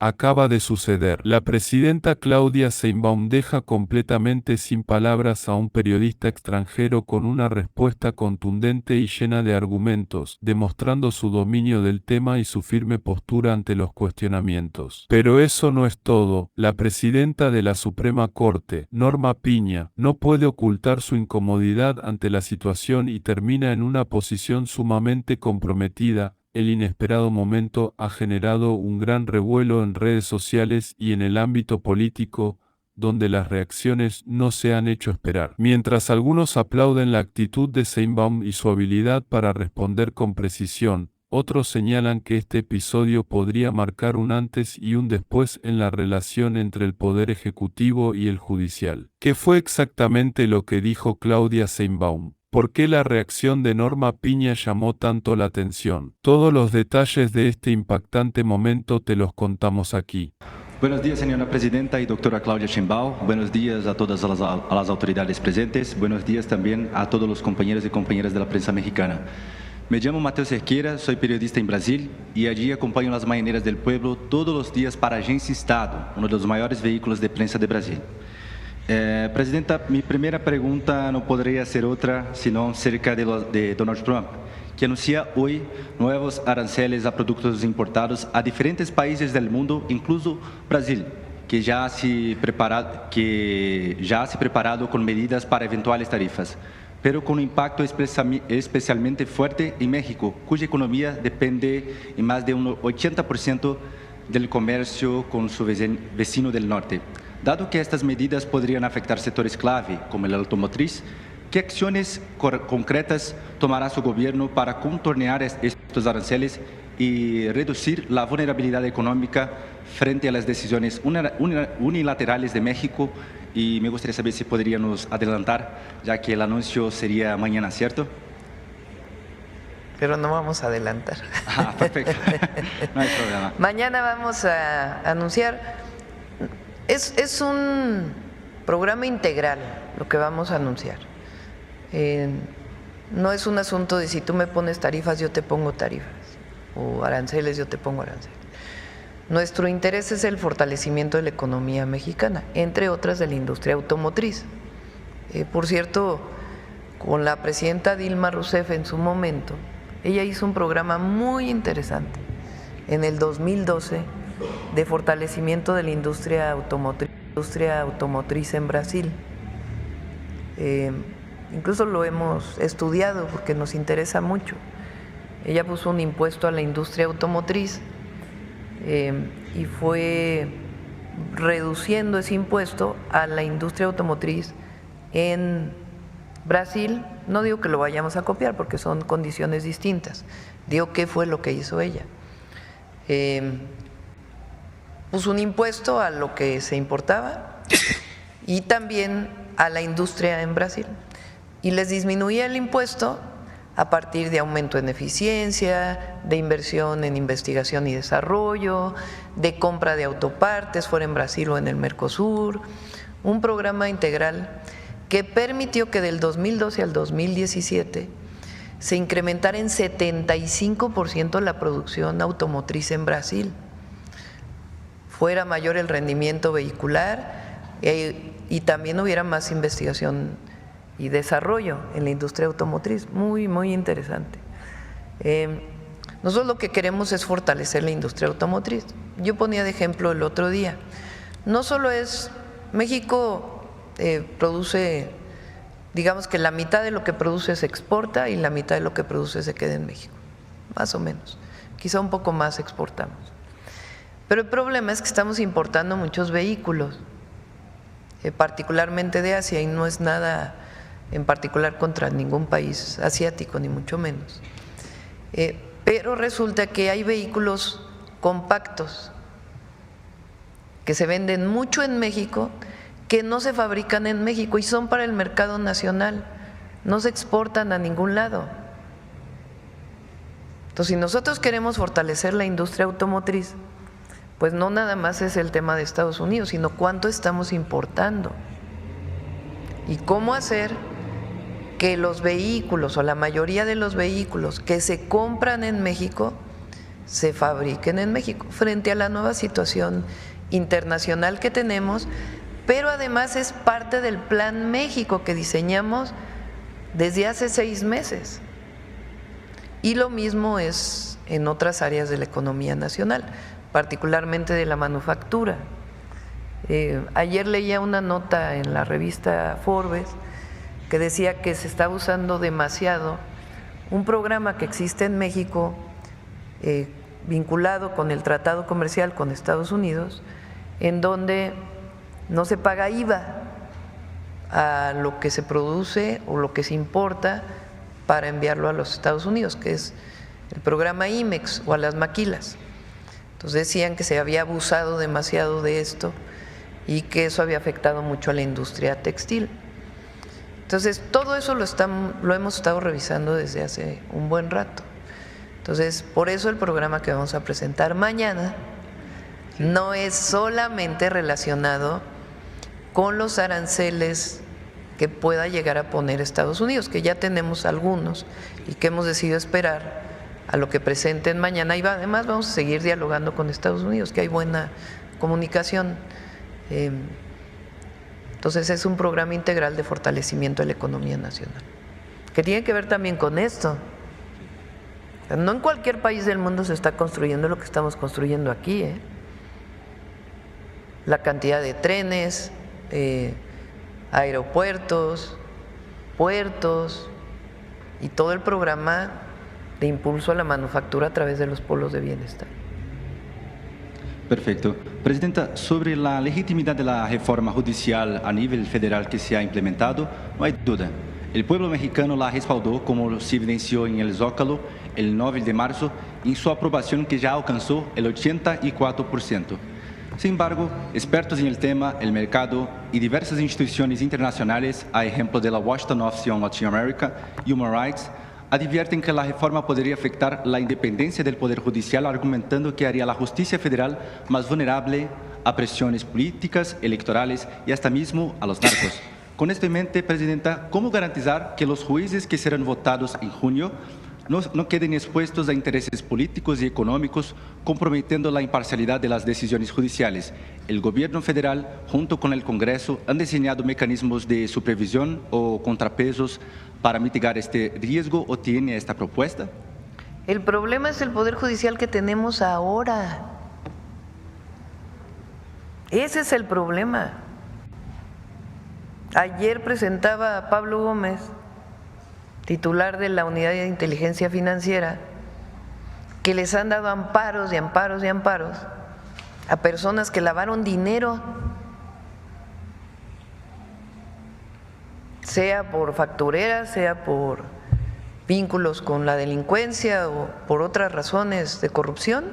Acaba de suceder. La presidenta Claudia Sheinbaum deja completamente sin palabras a un periodista extranjero con una respuesta contundente y llena de argumentos, demostrando su dominio del tema y su firme postura ante los cuestionamientos. Pero eso no es todo. La presidenta de la Suprema Corte, Norma Piña, no puede ocultar su incomodidad ante la situación y termina en una posición sumamente comprometida. El inesperado momento ha generado un gran revuelo en redes sociales y en el ámbito político, donde las reacciones no se han hecho esperar. Mientras algunos aplauden la actitud de Sheinbaum y su habilidad para responder con precisión, otros señalan que este episodio podría marcar un antes y un después en la relación entre el poder ejecutivo y el judicial. ¿Qué fue exactamente lo que dijo Claudia Sheinbaum? ¿Por qué la reacción de Norma Piña llamó tanto la atención? Todos los detalles de este impactante momento te los contamos aquí. Buenos días, señora presidenta y doctora Claudia Sheinbaum. Buenos días a todas las autoridades presentes. Buenos días también a todos los compañeros y compañeras de la prensa mexicana. Me llamo Mateo Cerqueira, soy periodista en Brasil y allí acompaño las mañaneras del pueblo todos los días para Agência Estado, uno de los mayores vehículos de prensa de Brasil. Presidenta, mi primera pregunta no podría ser otra sino acerca de Donald Trump, que anuncia hoy nuevos aranceles a productos importados a diferentes países del mundo, incluso Brasil, que ya se ha preparado con medidas para eventuales tarifas, pero con un impacto especialmente fuerte en México, cuya economía depende en más de un 80% del comercio con su vecino del norte. Dado que estas medidas podrían afectar sectores clave, como el automotriz, ¿qué acciones concretas tomará su gobierno para contornear estos aranceles y reducir la vulnerabilidad económica frente a las decisiones unilaterales de México? Y me gustaría saber si podríamos adelantar, ya que el anuncio sería mañana, ¿cierto? Pero no vamos a adelantar. Ah, perfecto. No hay problema. Mañana vamos a anunciar. Es un programa integral lo que vamos a anunciar. No es un asunto de si tú me pones tarifas, yo te pongo tarifas, o aranceles, yo te pongo aranceles. Nuestro interés es el fortalecimiento de la economía mexicana, entre otras de la industria automotriz. Por cierto, con la presidenta Dilma Rousseff en su momento, ella hizo un programa muy interesante en el 2012 de fortalecimiento de la industria automotriz en Brasil. Incluso lo hemos estudiado porque nos interesa mucho. Ella puso un impuesto a la industria automotriz y fue reduciendo ese impuesto a la industria automotriz en Brasil. No digo que lo vayamos a copiar porque son condiciones distintas, digo qué fue lo que hizo ella. Puso un impuesto a lo que se importaba y también a la industria en Brasil, y les disminuía el impuesto a partir de aumento en eficiencia, de inversión en investigación y desarrollo, de compra de autopartes, fuera en Brasil o en el Mercosur, un programa integral que permitió que del 2012 al 2017 se incrementara en 75% la producción automotriz en Brasil, fuera mayor el rendimiento vehicular y también hubiera más investigación y desarrollo en la industria automotriz. Muy, muy interesante. Nosotros lo que queremos es fortalecer la industria automotriz. Yo ponía de ejemplo el otro día, no solo es México produce, digamos que la mitad de lo que produce se exporta y la mitad de lo que produce se queda en México, más o menos, quizá un poco más exportamos. Pero el problema es que estamos importando muchos vehículos, particularmente de Asia, y no es nada en particular contra ningún país asiático, ni mucho menos. Pero resulta que hay vehículos compactos que se venden mucho en México, que no se fabrican en México y son para el mercado nacional, no se exportan a ningún lado. Entonces, si nosotros queremos fortalecer la industria automotriz, pues no nada más es el tema de Estados Unidos, sino cuánto estamos importando y cómo hacer que los vehículos o la mayoría de los vehículos que se compran en México se fabriquen en México, frente a la nueva situación internacional que tenemos, pero además es parte del Plan México que diseñamos desde hace 6 meses. Y lo mismo es en otras áreas de la economía nacional, particularmente de la manufactura. Ayer leía una nota en la revista Forbes que decía que se está usando demasiado un programa que existe en México vinculado con el tratado comercial con Estados Unidos, en donde no se paga IVA a lo que se produce o lo que se importa para enviarlo a los Estados Unidos, que es el programa IMEX o a las maquilas. Entonces decían que se había abusado demasiado de esto y que eso había afectado mucho a la industria textil. Entonces todo eso lo hemos estado revisando desde hace un buen rato. Entonces por eso el programa que vamos a presentar mañana no es solamente relacionado con los aranceles que pueda llegar a poner Estados Unidos, que ya tenemos algunos y que hemos decidido esperar a lo que presenten mañana. Y además vamos a seguir dialogando con Estados Unidos, que hay buena comunicación. Entonces es un programa integral de fortalecimiento de la economía nacional, que tiene que ver también con esto. No en cualquier país del mundo se está construyendo lo que estamos construyendo aquí, La cantidad de trenes, aeropuertos, puertos y todo el programa de impulso a la manufactura a través de los polos de bienestar. Perfecto. Presidenta, sobre la legitimidad de la reforma judicial a nivel federal que se ha implementado, no hay duda. El pueblo mexicano la respaldó, como se evidenció en el Zócalo el 9 de marzo, en su aprobación que ya alcanzó el 84%. Sin embargo, expertos en el tema, el mercado y diversas instituciones internacionales, a ejemplo de la Washington Office on Latin America, Human Rights, advierten que la reforma podría afectar la independencia del Poder Judicial, argumentando que haría la justicia federal más vulnerable a presiones políticas, electorales y hasta mismo a los narcos. Con esto en mente, Presidenta, ¿cómo garantizar que los jueces que serán votados en junio no queden expuestos a intereses políticos y económicos, comprometiendo la imparcialidad de las decisiones judiciales? El gobierno federal, junto con el Congreso, han diseñado mecanismos de supervisión o contrapesos para mitigar este riesgo, ¿o tiene esta propuesta? El problema es el Poder Judicial que tenemos ahora. Ese es el problema. Ayer presentaba a Pablo Gómez, titular de la Unidad de Inteligencia Financiera, que les han dado amparos y amparos y amparos a personas que lavaron dinero, sea por factureras, sea por vínculos con la delincuencia o por otras razones de corrupción.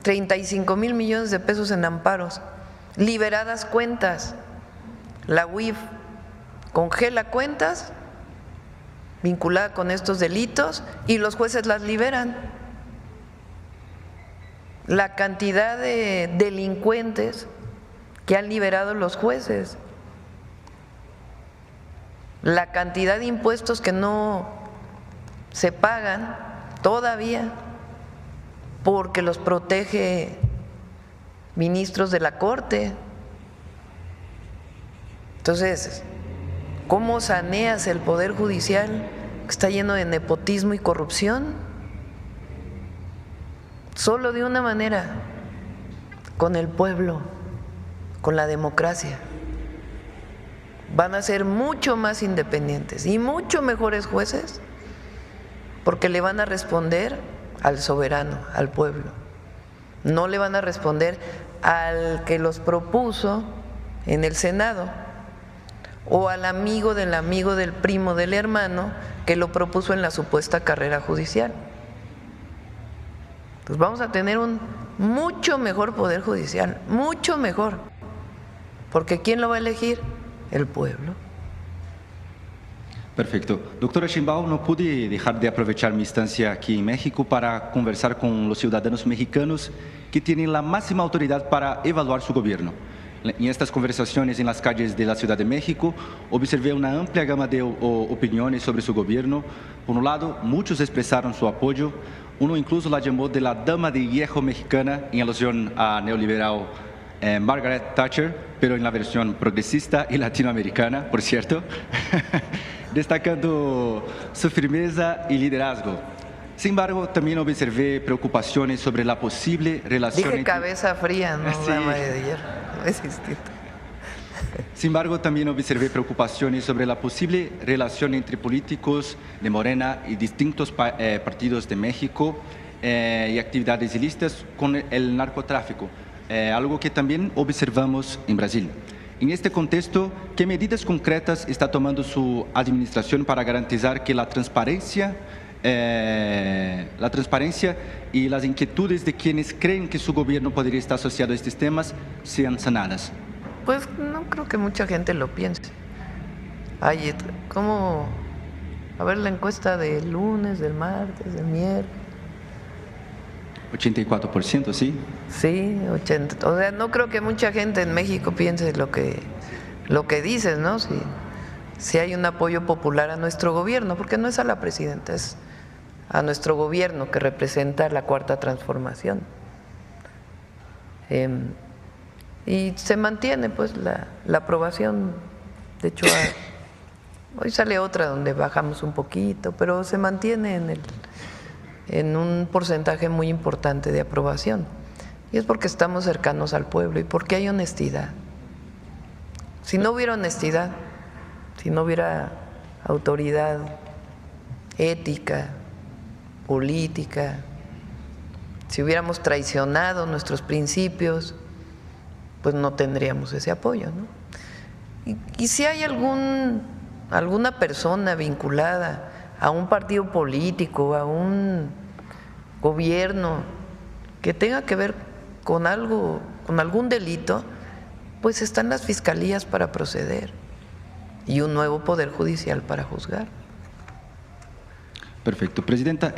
35,000 millones de pesos en amparos, liberadas cuentas. La UIF congela cuentas vinculada con estos delitos y los jueces las liberan. La cantidad de delincuentes que han liberado los jueces, la cantidad de impuestos que no se pagan todavía porque los protege ministros de la Corte. Entonces, ¿cómo saneas el Poder Judicial que está lleno de nepotismo y corrupción? Solo de una manera, con el pueblo, con la democracia. Van a ser mucho más independientes y mucho mejores jueces porque le van a responder al soberano, al pueblo. No le van a responder al que los propuso en el Senado o al amigo del primo del hermano que lo propuso en la supuesta carrera judicial. Pues vamos a tener un mucho mejor Poder Judicial, mucho mejor, porque ¿quién lo va a elegir? El pueblo. Perfecto. Doctora Sheinbaum, no pude dejar de aprovechar mi estancia aquí en México para conversar con los ciudadanos mexicanos que tienen la máxima autoridad para evaluar su gobierno. En estas conversaciones en las calles de la Ciudad de México, observé una amplia gama de opiniones sobre su gobierno. Por un lado, muchos expresaron su apoyo, Uno incluso la llamó de la dama de hierro mexicana en alusión a neoliberal Margaret Thatcher, pero en la versión progresista y latinoamericana, por cierto, destacando su firmeza y liderazgo. Sin embargo, también observé preocupaciones sobre la posible relación Dije cabeza fría, no Sí. dama de hierro, no es distinto. Sin embargo, también observé preocupaciones sobre la posible relación entre políticos de Morena y distintos partidos de México y actividades ilícitas con el narcotráfico, algo que también observamos en Brasil. En este contexto, ¿qué medidas concretas está tomando su administración para garantizar que la transparencia y las inquietudes de quienes creen que su gobierno podría estar asociado a estos temas sean sanadas? Pues no creo que mucha gente lo piense. Ay, ¿cómo? A ver la encuesta del lunes, del martes, del miércoles. 84%, ¿sí? Sí, 80. O sea, no creo que mucha gente en México piense lo que dices, ¿no? Si hay un apoyo popular a nuestro gobierno, porque no es a la presidenta, es a nuestro gobierno que representa la Cuarta Transformación. Y se mantiene pues la aprobación. De hecho, hoy sale otra donde bajamos un poquito, pero se mantiene en un porcentaje muy importante de aprobación. Y es porque estamos cercanos al pueblo y porque hay honestidad. Si no hubiera honestidad, si no hubiera autoridad ética, política, si hubiéramos traicionado nuestros principios, pues no tendríamos ese apoyo, ¿no? Y si hay alguna persona vinculada a un partido político, a un gobierno que tenga que ver con algo, con algún delito, pues están las fiscalías para proceder y un nuevo poder judicial para juzgar. Perfecto. Presidenta,